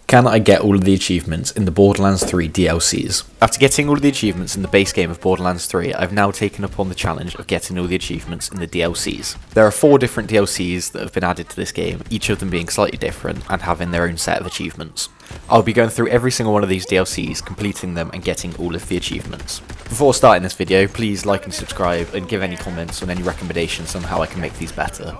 Can I get all of the achievements in the Borderlands 3 DLCs? After getting all of the achievements in the base game of Borderlands 3, I've now taken upon the challenge of getting all the achievements in the DLCs. There are 4 different DLCs that have been added to this game, each of them being slightly different and having their own set of achievements. I'll be going through every single one of these DLCs, completing them and getting all of the achievements. Before starting this video, please like and subscribe and give any comments on any recommendations on how I can make these better.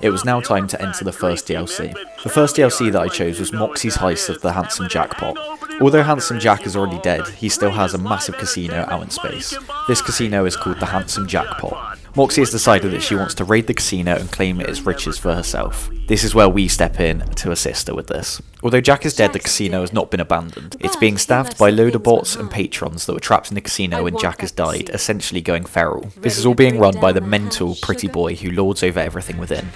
It was now time to enter the first DLC. The first DLC that I chose was Moxxi's Heist of the Handsome Jackpot. Although Handsome Jack is already dead, he still has a massive casino out in space. This casino is called the Handsome Jackpot. Moxxi has decided that she wants to raid the casino and claim its riches for herself. This is where we step in to assist her with this. Although Jack is dead, the casino has not been abandoned. It's being staffed by loader bots and patrons that were trapped in the casino when Jack has died, essentially going feral. This is all being run by the mental pretty boy who lords over everything within.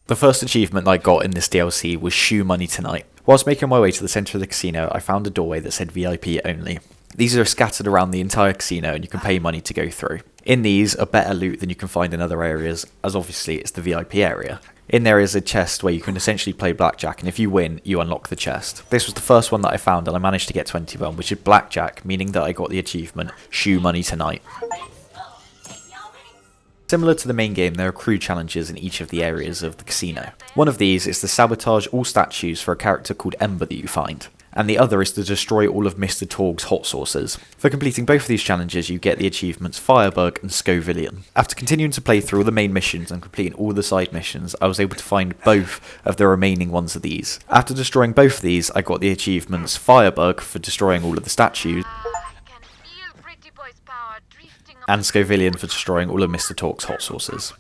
The first achievement I got in this DLC was Shoe Money Tonight. Whilst making my way to the centre of the casino, I found a doorway that said VIP only. These are scattered around the entire casino and you can pay money to go through. In these are better loot than you can find in other areas, as obviously it's the VIP area. In there is a chest where you can essentially play blackjack, and if you win, you unlock the chest. This was the first one that I found and I managed to get 21, which is blackjack, meaning that I got the achievement Shoe Money Tonight. Similar to the main game, there are crew challenges in each of the areas of the casino. One of these is to sabotage all statues for a character called Ember that you find, and the other is to destroy all of Mr. Torg's hot sauces. For completing both of these challenges, you get the achievements Firebug and Scovillian. After continuing to play through all the main missions and completing all the side missions, I was able to find both of the remaining ones of these. After destroying both of these, I got the achievements Firebug for destroying all of the statues, and Scovillian for destroying all of Mr. Torg's hot sauces.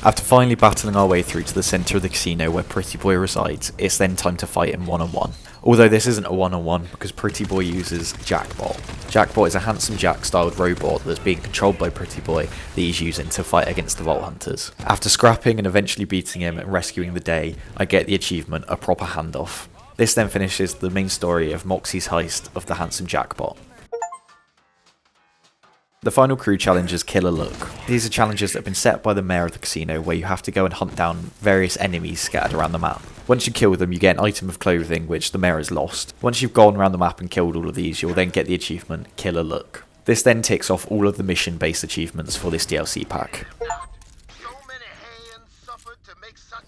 After finally battling our way through to the centre of the casino where Pretty Boy resides, it's then time to fight him one-on-one. Although this isn't a one-on-one because Pretty Boy uses Jackpot. Jackpot is a Handsome Jack styled robot that's being controlled by Pretty Boy that he's using to fight against the Vault Hunters. After scrapping and eventually beating him and rescuing the day, I get the achievement A Proper Handoff. This then finishes the main story of Moxxi's Heist of the Handsome Jackpot. The final crew challenge is Kill a Look. These are challenges that have been set by the mayor of the casino where you have to go and hunt down various enemies scattered around the map. Once you kill them, you get an item of clothing which the mayor has lost. Once you've gone around the map and killed all of these, you'll then get the achievement Kill a Look. This then ticks off all of the mission-based achievements for this DLC pack.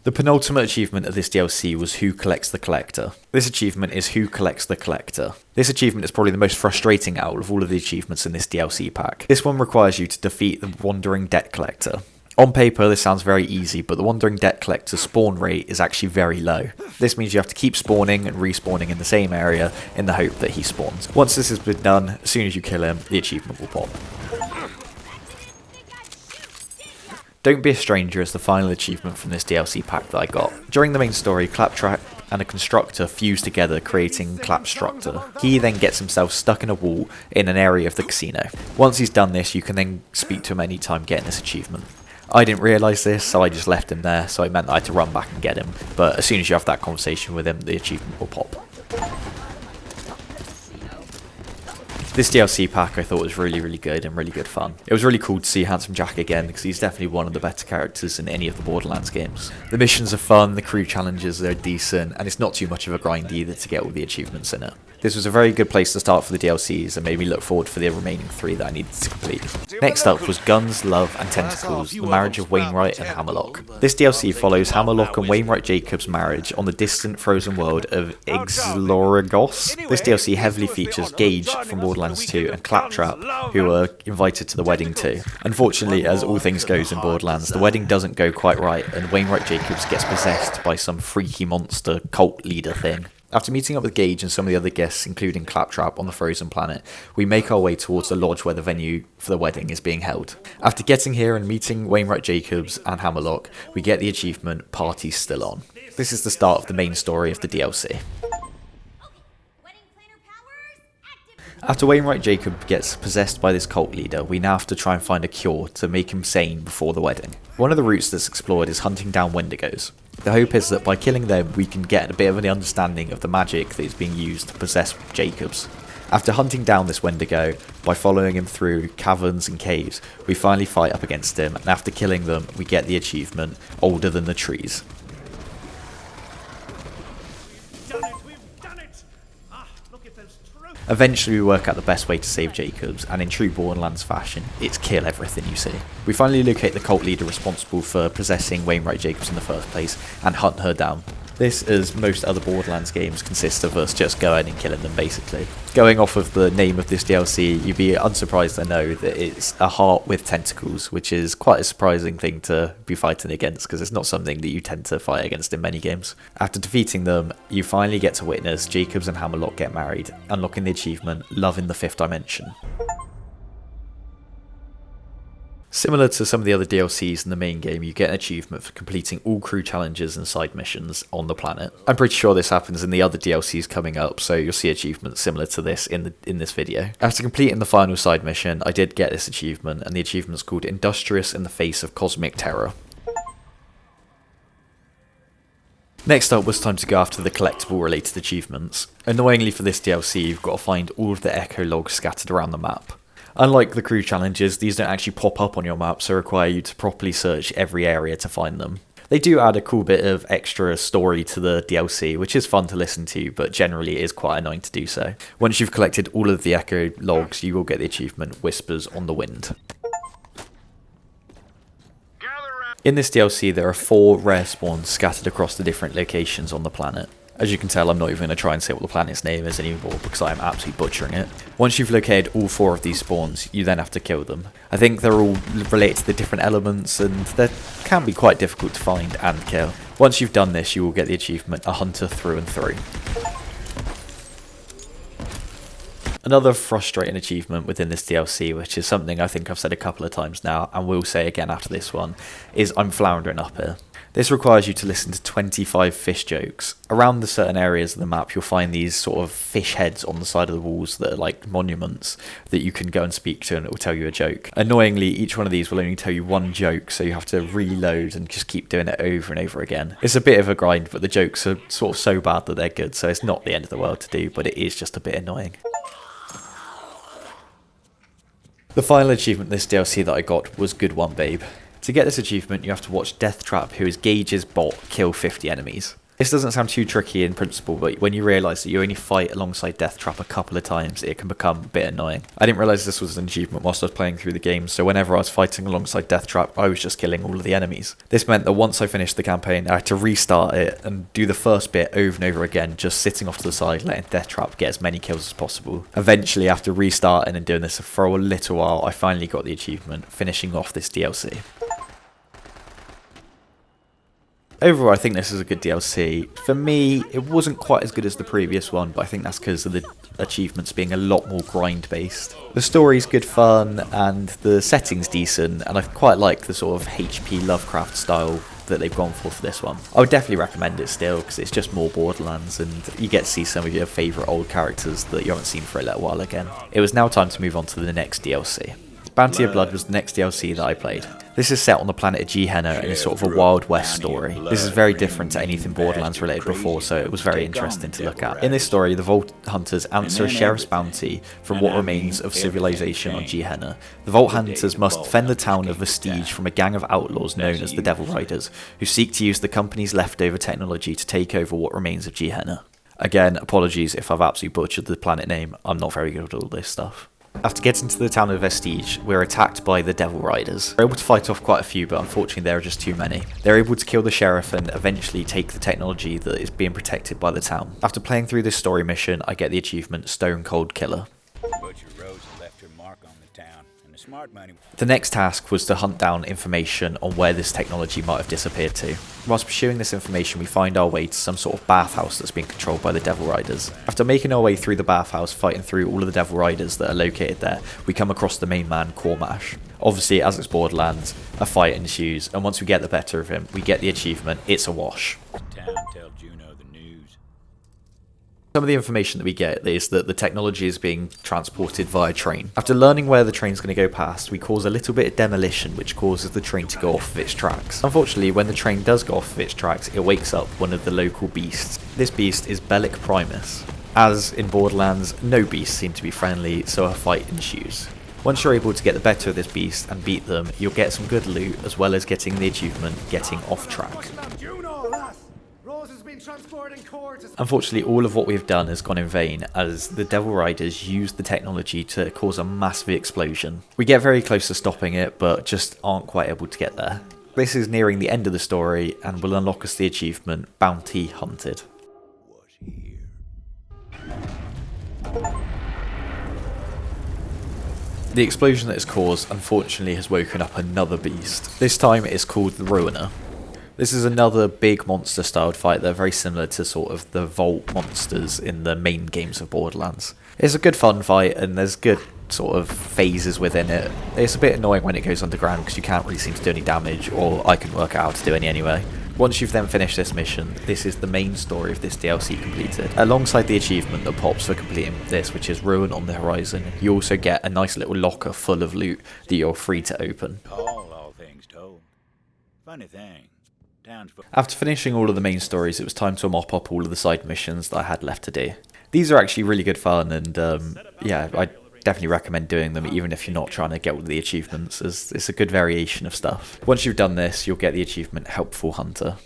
The penultimate achievement of this DLC was Who Collects the Collector. This achievement is Who Collects the Collector. This achievement is probably the most frustrating out of all of the achievements in this DLC pack. This one requires you to defeat the Wandering Debt Collector. On paper this sounds very easy, but the Wandering Debt Collector's spawn rate is actually very low. This means you have to keep spawning and respawning in the same area in the hope that he spawns. Once this has been done, as soon as you kill him, the achievement will pop. Don't Be a Stranger is the final achievement from this DLC pack that I got. During the main story, Claptrap and a constructor fuse together, creating Clapstructor. He then gets himself stuck in a wall in an area of the casino. Once he's done this, you can then speak to him anytime getting this achievement. I didn't realise this, so I just left him there, so it meant that I had to run back and get him. But as soon as you have that conversation with him, the achievement will pop. This DLC pack I thought was really good and really good fun. It was really cool to see Handsome Jack again because he's definitely one of the better characters in any of the Borderlands games. The missions are fun, the crew challenges are decent, and it's not too much of a grind either to get all the achievements in it. This was a very good place to start for the DLCs and made me look forward for the remaining 3 that I needed to complete. Next up was Guns, Love and Tentacles, the marriage of Wainwright and Hammerlock. This DLC follows Hammerlock and Wainwright Jacobs' marriage on the distant frozen world of Ixloragos. This DLC heavily features Gage from Borderlands 2 and Claptrap, who are invited to the wedding too. Unfortunately, as all things goes in Borderlands, the wedding doesn't go quite right and Wainwright Jacobs gets possessed by some freaky monster cult leader thing. After meeting up with Gage and some of the other guests, including Claptrap on the frozen planet, we make our way towards the lodge where the venue for the wedding is being held. After getting here and meeting Wainwright Jacobs and Hammerlock, we get the achievement Party's Still On. This is the start of the main story of the DLC. After Wainwright Jacob gets possessed by this cult leader, we now have to try and find a cure to make him sane before the wedding. One of the routes that's explored is hunting down Wendigos. The hope is that by killing them we can get a bit of an understanding of the magic that is being used to possess Jacobs. After hunting down this Wendigo, by following him through caverns and caves, we finally fight up against him, and after killing them, we get the achievement, Older Than the Trees. Eventually we work out the best way to save Jacobs, and in true Borderlands fashion, it's kill everything you see. We finally locate the cult leader responsible for possessing Wainwright Jacobs in the first place, and hunt her down. This, as most other Borderlands games, consists of us just going and killing them basically. Going off of the name of this DLC, you'd be unsurprised to know that it's a heart with tentacles, which is quite a surprising thing to be fighting against, because it's not something that you tend to fight against in many games. After defeating them, you finally get to witness Jacobs and Hammerlock get married, unlocking the achievement, Love in the Fifth Dimension. Similar to some of the other DLCs in the main game, you get an achievement for completing all crew challenges and side missions on the planet. I'm pretty sure this happens in the other DLCs coming up, so you'll see achievements similar to this in this video. After completing the final side mission, I did get this achievement, and the achievement's called Industrious in the Face of Cosmic Terror. Next up was time to go after the collectible related achievements. Annoyingly for this DLC, you've got to find all of the echo logs scattered around the map. Unlike the crew challenges, these don't actually pop up on your map, so require you to properly search every area to find them. They do add a cool bit of extra story to the DLC, which is fun to listen to, but generally it is quite annoying to do so. Once you've collected all of the echo logs, you will get the achievement Whispers on the Wind. In this DLC, there are 4 rare spawns scattered across the different locations on the planet. As you can tell, I'm not even going to try and say what the planet's name is anymore because I'm absolutely butchering it. Once you've located all 4 of these spawns, you then have to kill them. I think they're all related to the different elements, and they can be quite difficult to find and kill. Once you've done this, you will get the achievement, A Hunter Through and Through. Another frustrating achievement within this DLC, which is something I think I've said a couple of times now, and will say again after this one, is I'm floundering up here. This requires you to listen to 25 fish jokes. Around the certain areas of the map, you'll find these sort of fish heads on the side of the walls that are like monuments that you can go and speak to, and it will tell you a joke. Annoyingly, each one of these will only tell you one joke, so you have to reload and just keep doing it over and over again. It's a bit of a grind, but the jokes are sort of so bad that they're good, so it's not the end of the world to do, but it is just a bit annoying. The final achievement in this DLC that I got was Good One Babe. To get this achievement, you have to watch Deathtrap, who is Gage's bot, kill 50 enemies. This doesn't sound too tricky in principle, but when you realise that you only fight alongside Deathtrap a couple of times, it can become a bit annoying. I didn't realise this was an achievement whilst I was playing through the game, so whenever I was fighting alongside Deathtrap, I was just killing all of the enemies. This meant that once I finished the campaign, I had to restart it and do the first bit over and over again, just sitting off to the side, letting Deathtrap get as many kills as possible. Eventually, after restarting and doing this for a little while, I finally got the achievement, finishing off this DLC. Overall, I think this is a good DLC. For me, it wasn't quite as good as the previous one, but I think that's because of the achievements being a lot more grind-based. The story's good fun, and the setting's decent, and I quite like the sort of HP Lovecraft style that they've gone for this one. I would definitely recommend it still, because it's just more Borderlands, and you get to see some of your favourite old characters that you haven't seen for a little while again. It was now time to move on to the next DLC. Bounty of Blood was the next DLC that I played. This is set on the planet of Gehenna and is sort of a Wild West story. This is very different to anything Borderlands related before, so it was very interesting to look at. In this story, the Vault Hunters answer a sheriff's bounty from what remains of civilization on Gehenna. The Vault Hunters must defend the town of Vestige from a gang of outlaws known as the Devil Riders, who seek to use the company's leftover technology to take over what remains of Gehenna. Again, apologies if I've absolutely butchered the planet name, I'm not very good at all this stuff. After getting to the town of Vestige, we're attacked by the Devil Riders. We're able to fight off quite a few, but unfortunately there are just too many. They're able to kill the sheriff and eventually take the technology that is being protected by the town. After playing through this story mission, I get the achievement Stone Cold Killer. The next task was to hunt down information on where this technology might have disappeared to. Whilst pursuing this information, we find our way to some sort of bathhouse that's being controlled by the Devil Riders. After making our way through the bathhouse, fighting through all of the Devil Riders that are located there, we come across the main man, Cormash. Obviously, as it's Borderlands, a fight ensues, and once we get the better of him, we get the achievement, It's a Wash. Some of the information that we get is that the technology is being transported via train. After learning where the train's going to go past, we cause a little bit of demolition which causes the train to go off of its tracks. Unfortunately, when the train does go off of its tracks, it wakes up one of the local beasts. This beast is Bellic Primus. As in Borderlands, no beasts seem to be friendly, so a fight ensues. Once you're able to get the better of this beast and beat them, you'll get some good loot as well as getting the achievement Getting Off Track. Unfortunately, all of what we've done has gone in vain, as the Devil Riders used the technology to cause a massive explosion. We get very close to stopping it, but just aren't quite able to get there. This is nearing the end of the story and will unlock us the achievement Bounty Hunted. The explosion that is caused unfortunately has woken up another beast. This time it is called the Ruiner. This is another big monster styled fight that are very similar to sort of the Vault monsters in the main games of Borderlands. It's a good fun fight and there's good sort of phases within it. It's a bit annoying when it goes underground because you can't really seem to do any damage, or I can work out how to do any anyway. Once you've then finished this mission, this is the main story of this DLC completed. Alongside the achievement that pops for completing this, which is Ruin on the Horizon, you also get a nice little locker full of loot that you're free to open. All things told. Funny thing. After finishing all of the main stories, it was time to mop up all of the side missions that I had left to do. These are actually really good fun, and yeah, I definitely recommend doing them even if you're not trying to get all the achievements, as it's a good variation of stuff. Once you've done this, you'll get the achievement Helpful Hunter.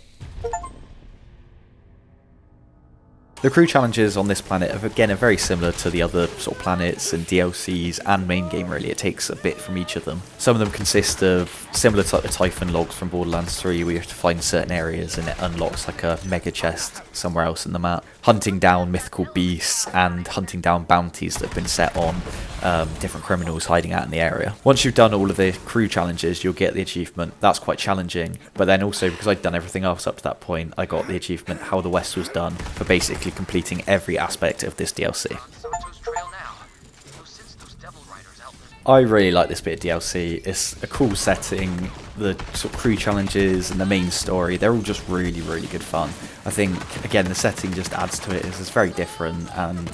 The crew challenges on this planet are very similar to the other sort of planets and DLCs and main game really. It takes a bit from each of them. Some of them consist of similar to like the Typhon logs from Borderlands 3 where you have to find certain areas and it unlocks like a mega chest somewhere else in the map. Hunting down mythical beasts and hunting down bounties that have been set on different criminals hiding out in the area. Once you've done all of the crew challenges, you'll get the achievement. That's quite challenging, but then also because I'd done everything else up to that point, I got the achievement How the West Was Done for basically completing every aspect of this DLC. I really like this bit of DLC. It's a cool setting, the sort of crew challenges and the main story, they're all just really good fun. I think, again, the setting just adds to it, it's very different, and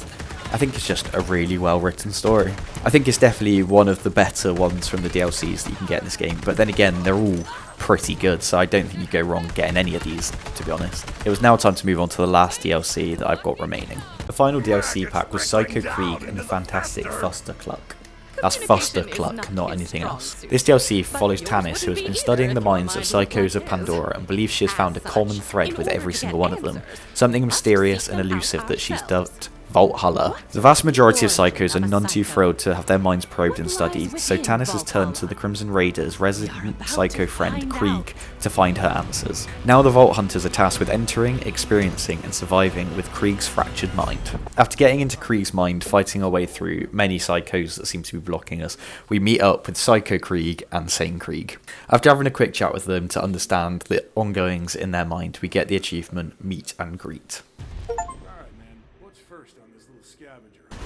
I think it's just a really well written story. I think it's definitely one of the better ones from the DLCs that you can get in this game, but then again, they're all pretty good, so I don't think you go wrong getting any of these, to be honest. It was now time to move on to the last DLC that I've got remaining. The final DLC pack was Psycho Krieg and the fantastic Fuster Cluck. That's Fuster Cluck, not anything else. This DLC follows Tannis, who has been studying the minds of psychos of Pandora and believes she has found a common thread with every single one of them, something mysterious and elusive that she's dubbed Valhalla. The vast majority of psychos are none too thrilled to have their minds probed and studied, so Tannis has turned to the Crimson Raiders' resident psycho friend Krieg to find her answers. Now the Vault Hunters are tasked with entering, experiencing and surviving with Krieg's fractured mind. After getting into Krieg's mind, fighting our way through many psychos that seem to be blocking us, we meet up with Psycho Krieg and Sane Krieg. After having a quick chat with them to understand the ongoings in their mind, we get the achievement Meet and Greet.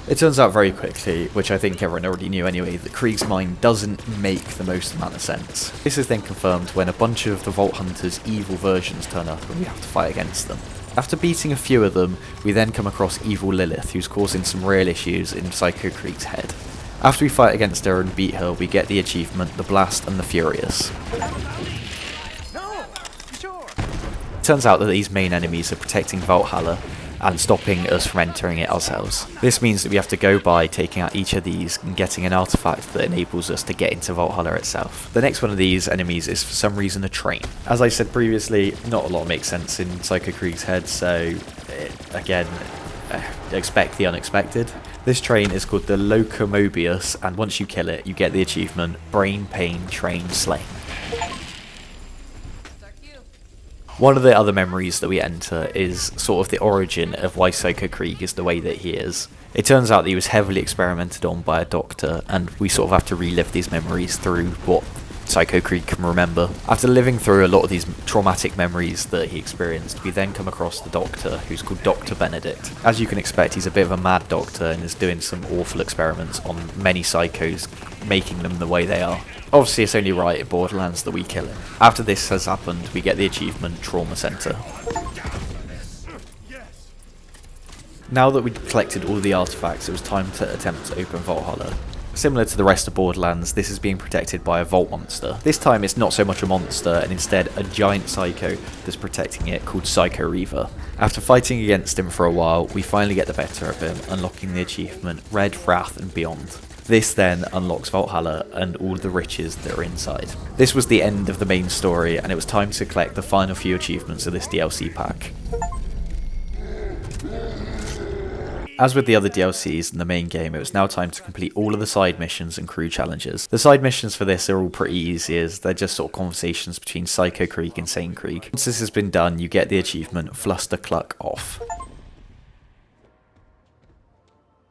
It turns out very quickly, which I think everyone already knew anyway, that Krieg's mind doesn't make the most amount of sense. This is then confirmed when a bunch of the Vault Hunters' evil versions turn up and we have to fight against them. After beating a few of them, we then come across Evil Lilith, who's causing some real issues in Psycho Krieg's head. After we fight against her and beat her, we get the achievement The Blast and the Furious. It turns out that these main enemies are protecting Valhalla and stopping us from entering it ourselves. This means that we have to go by taking out each of these and getting an artifact that enables us to get into Valhalla itself. The next one of these enemies is for some reason a train. As I said previously, not a lot makes sense in Psycho Krieg's head, so again, expect the unexpected. This train is called the Locomobius, and once you kill it, you get the achievement Brain Pain Train Slain. One of the other memories that we enter is sort of the origin of why Psycho Krieg is the way that he is. It turns out that he was heavily experimented on by a doctor, and we sort of have to relive these memories through what Psycho Krieg can remember. After living through a lot of these traumatic memories that he experienced, we then come across the doctor, who's called Dr. Benedict. As you can expect, he's a bit of a mad doctor and is doing some awful experiments on many psychos, making them the way they are. Obviously, it's only right in Borderlands that we kill him. After this has happened, we get the achievement Trauma Center. Now that we'd collected all the artifacts, it was time to attempt to open Valhalla. Similar to the rest of Borderlands, this is being protected by a vault monster. This time it's not so much a monster and instead a giant psycho that's protecting it called Psycho Reaver. After fighting against him for a while, we finally get the better of him, unlocking the achievement Red Wrath and Beyond. This then unlocks Valhalla and all the riches that are inside. This was the end of the main story, and it was time to collect the final few achievements of this DLC pack. As with the other DLCs in the main game, it was now time to complete all of the side missions and crew challenges. The side missions for this are all pretty easy, as they're just sort of conversations between Psycho Krieg and Sane Krieg. Once this has been done, you get the achievement Fluster Cluck Off.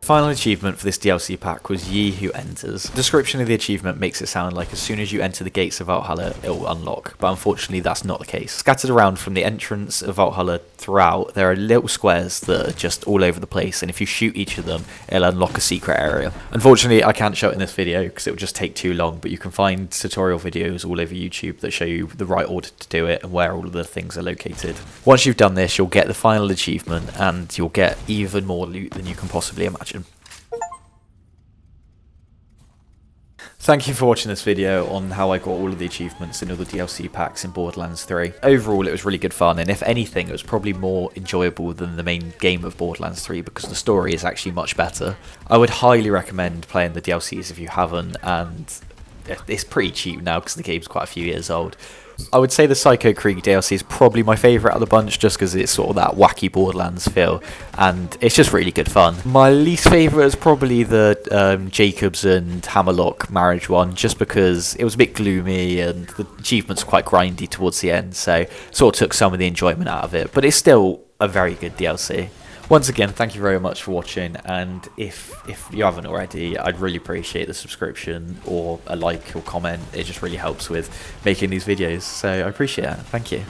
The final achievement for this DLC pack was Ye Who Enters. The description of the achievement makes it sound like as soon as you enter the gates of Valhalla, it will unlock, but unfortunately that's not the case. Scattered around from the entrance of Valhalla throughout, there are little squares that are just all over the place, and if you shoot each of them, it'll unlock a secret area. Unfortunately, I can't show it in this video because it would just take too long, but you can find tutorial videos all over YouTube that show you the right order to do it and where all of the things are located. Once you've done this, you'll get the final achievement, and you'll get even more loot than you can possibly imagine. Thank you for watching this video on how I got all of the achievements in all the DLC packs in Borderlands 3. Overall, it was really good fun, and if anything, it was probably more enjoyable than the main game of Borderlands 3 because the story is actually much better. I would highly recommend playing the DLCs if you haven't, and it's pretty cheap now because the game's quite a few years old. I would say the Psycho Krieg DLC is probably my favourite out of the bunch just because it's sort of that wacky Borderlands feel and it's just really good fun. My least favourite is probably the Jacobs and Hammerlock marriage one just because it was a bit gloomy and the achievements were quite grindy towards the end, so sort of took some of the enjoyment out of it, but it's still a very good DLC. Once again, thank you very much for watching, and if you haven't already, I'd really appreciate the subscription or a like or comment. It just really helps with making these videos, so I appreciate it. Thank you.